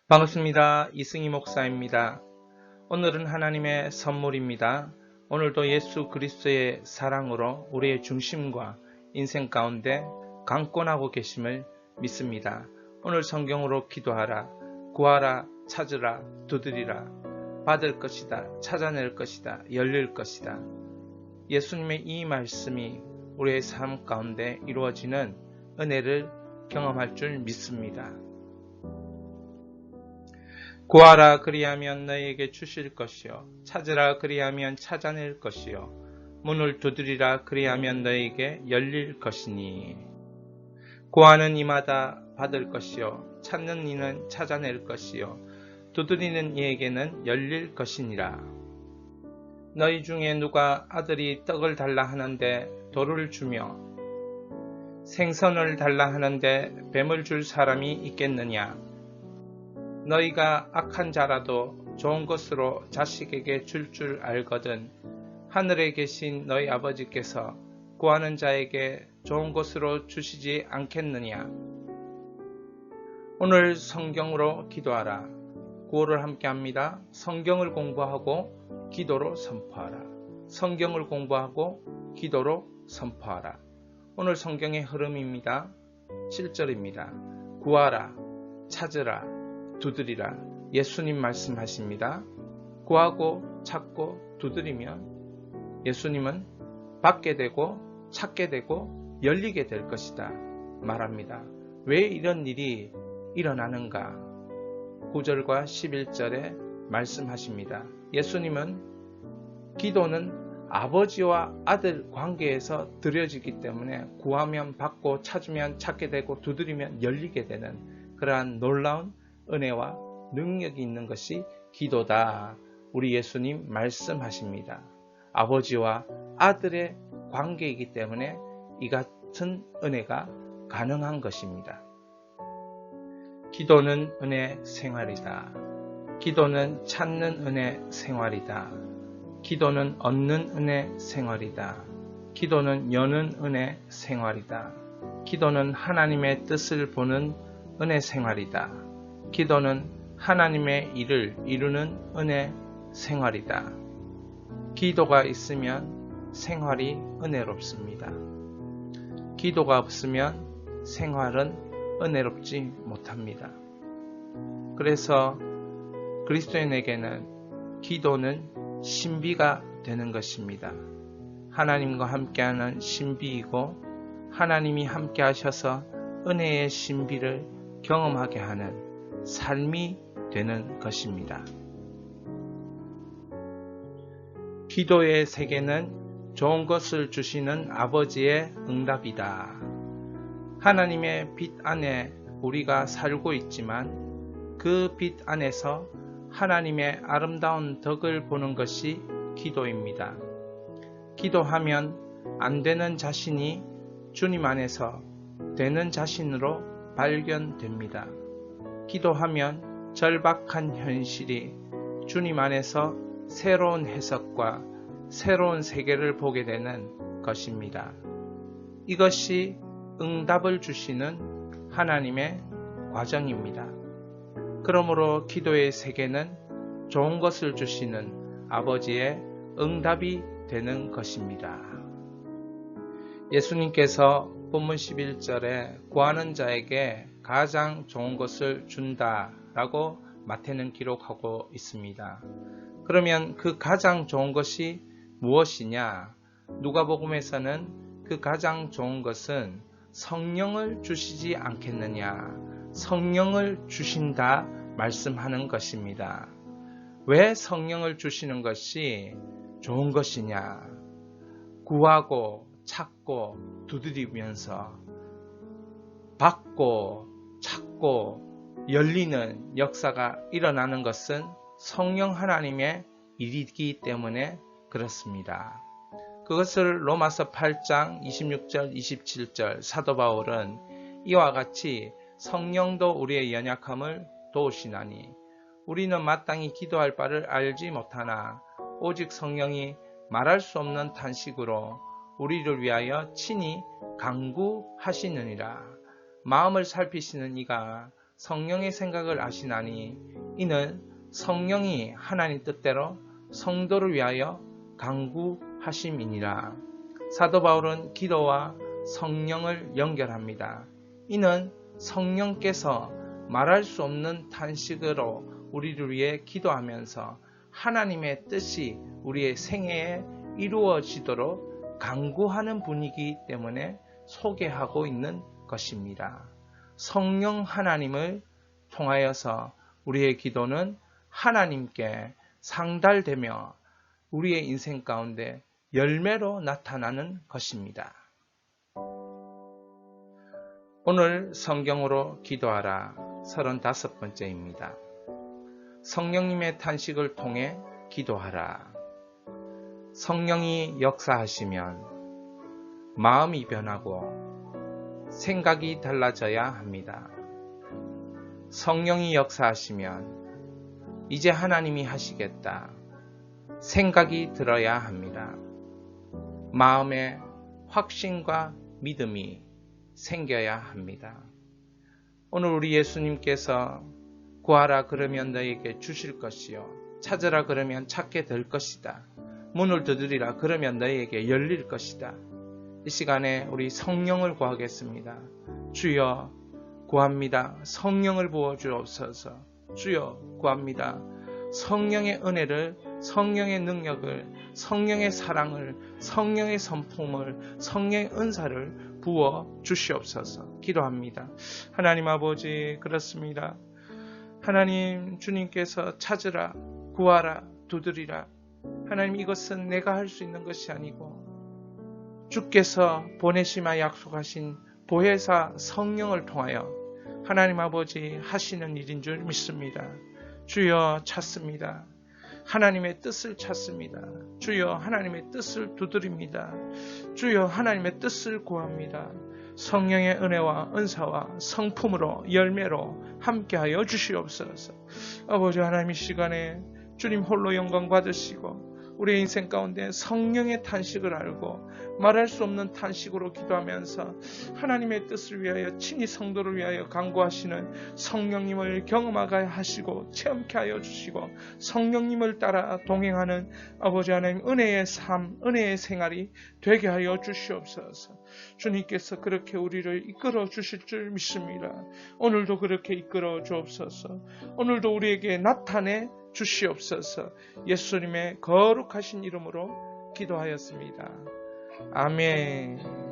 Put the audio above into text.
반갑습니다. 이승희 목사입니다. 오늘은 하나님의 선물입니다. 오늘도 예수 그리스도의 사랑으로 우리의 중심과 인생 가운데 강권하고 계심을 믿습니다. 오늘 성경으로 기도하라, 구하라, 찾으라, 두드리라, 받을 것이다, 찾아낼 것이다, 열릴 것이다. 예수님의 이 말씀이 우리의 삶 가운데 이루어지는 은혜를 경험할 줄 믿습니다. 구하라 그리하면 너희에게 주실 것이요 찾으라 그리하면 찾아낼 것이요 문을 두드리라 그리하면 너희에게 열릴 것이니 구하는 이마다 받을 것이요 찾는 이는 찾아낼 것이요 두드리는 이에게는 열릴 것이니라. 너희 중에 누가 아들이 떡을 달라 하는데 돌을 주며 생선을 달라 하는데 뱀을 줄 사람이 있겠느냐. 너희가 악한 자라도 좋은 것으로 자식에게 줄 알거든 하늘에 계신 너희 아버지께서 구하는 자에게 좋은 것으로 주시지 않겠느냐. 오늘 성경으로 기도하라. 구호를 함께 합니다. 성경을 공부하고 기도로 선포하라. 성경을 공부하고 기도로 선포하라. 오늘 성경의 흐름입니다. 7절입니다. 구하라, 찾으라, 두드리라. 예수님 말씀하십니다. 구하고 찾고 두드리면 예수님은 받게 되고 찾게 되고 열리게 될 것이다 말합니다. 왜 이런 일이 일어나는가? 9절과 11절에 말씀하십니다. 예수님은 기도는 아버지와 아들 관계에서 드려지기 때문에 구하면 받고 찾으면 찾게 되고 두드리면 열리게 되는 그러한 놀라운 은혜와 능력이 있는 것이 기도다. 우리 예수님 말씀하십니다. 아버지와 아들의 관계이기 때문에 이 같은 은혜가 가능한 것입니다. 기도는 은혜 생활이다. 기도는 찾는 은혜 생활이다. 기도는 얻는 은혜 생활이다. 기도는 여는 은혜 생활이다. 기도는 하나님의 뜻을 보는 은혜 생활이다. 기도는 하나님의 일을 이루는 은혜 생활이다. 기도가 있으면 생활이 은혜롭습니다. 기도가 없으면 생활은 은혜롭지 못합니다. 그래서 그리스도인에게는 기도는 신비가 되는 것입니다. 하나님과 함께하는 신비이고 하나님이 함께 하셔서 은혜의 신비를 경험하게 하는 삶이 되는 것입니다. 기도의 세계는 좋은 것을 주시는 아버지의 응답이다. 하나님의 빛 안에 우리가 살고 있지만 그 빛 안에서 하나님의 아름다운 덕을 보는 것이 기도입니다. 기도하면 안 되는 자신이 주님 안에서 되는 자신으로 발견됩니다. 기도하면 절박한 현실이 주님 안에서 새로운 해석과 새로운 세계를 보게 되는 것입니다. 이것이 응답을 주시는 하나님의 과정입니다. 그러므로 기도의 세계는 좋은 것을 주시는 아버지의 응답이 되는 것입니다. 예수님께서 본문 11절에 구하는 자에게 가장 좋은 것을 준다 라고 마태는 기록하고 있습니다. 그러면 그 가장 좋은 것이 무엇이냐? 누가복음에서는 그 가장 좋은 것은 성령을 주시지 않겠느냐? 성령을 주신다 말씀하는 것입니다. 왜 성령을 주시는 것이 좋은 것이냐? 구하고 찾고 두드리면서 받고 찾고 열리는 역사가 일어나는 것은 성령 하나님의 일이기 때문에 그렇습니다. 그것을 로마서 8장 26절 27절 사도 바울은 이와 같이 성령도 우리의 연약함을 도우시나니 우리는 마땅히 기도할 바를 알지 못하나 오직 성령이 말할 수 없는 탄식으로 우리를 위하여 친히 간구하시느니라. 마음을 살피시는 이가 성령의 생각을 아시나니 이는 성령이 하나님 뜻대로 성도를 위하여 간구하심이니라. 사도 바울은 기도와 성령을 연결합니다. 이는 성령께서 말할 수 없는 탄식으로 우리를 위해 기도하면서 하나님의 뜻이 우리의 생애에 이루어지도록 간구하는 분이기 때문에 소개하고 있는 것입니다. 성령 하나님을 통하여서 우리의 기도는 하나님께 상달되며 우리의 인생 가운데 열매로 나타나는 것입니다. 오늘 성경으로 기도하라 35번째입니다. 성령님의 탄식을 통해 기도하라. 성령이 역사하시면 마음이 변하고 생각이 달라져야 합니다. 성령이 역사하시면 이제 하나님이 하시겠다 생각이 들어야 합니다. 마음에 확신과 믿음이 생겨야 합니다. 오늘 우리 예수님께서 구하라 그러면 너에게 주실 것이요 찾으라 그러면 찾게 될 것이다. 문을 두드리라 그러면 너에게 열릴 것이다. 이 시간에 우리 성령을 구하겠습니다. 주여 구합니다. 성령을 부어주옵소서. 주여 구합니다. 성령의 은혜를, 성령의 능력을, 성령의 사랑을, 성령의 선품을, 성령의 은사를 부어 주시옵소서. 기도합니다. 하나님 아버지, 그렇습니다. 하나님, 주님께서 찾으라, 구하라, 두드리라. 하나님, 이것은 내가 할 수 있는 것이 아니고 주께서 보내시마 약속하신 보혜사 성령을 통하여 하나님 아버지 하시는 일인 줄 믿습니다. 주여 찾습니다. 하나님의 뜻을 찾습니다. 주여 하나님의 뜻을 두드립니다. 주여 하나님의 뜻을 구합니다. 성령의 은혜와 은사와 성품으로 열매로 함께하여 주시옵소서. 아버지 하나님, 이 시간에 주님 홀로 영광 받으시고 우리의 인생 가운데 성령의 탄식을 알고 말할 수 없는 탄식으로 기도하면서 하나님의 뜻을 위하여 친히 성도를 위하여 간구하시는 성령님을 경험하게 하시고 체험케 하여 주시고 성령님을 따라 동행하는 아버지 하나님 은혜의 삶, 은혜의 생활이 되게 하여 주시옵소서. 주님께서 그렇게 우리를 이끌어 주실 줄 믿습니다. 오늘도 그렇게 이끌어 주옵소서. 오늘도 우리에게 나타내 주시옵소서. 예수님의 거룩하신 이름으로 기도하였습니다. 아멘.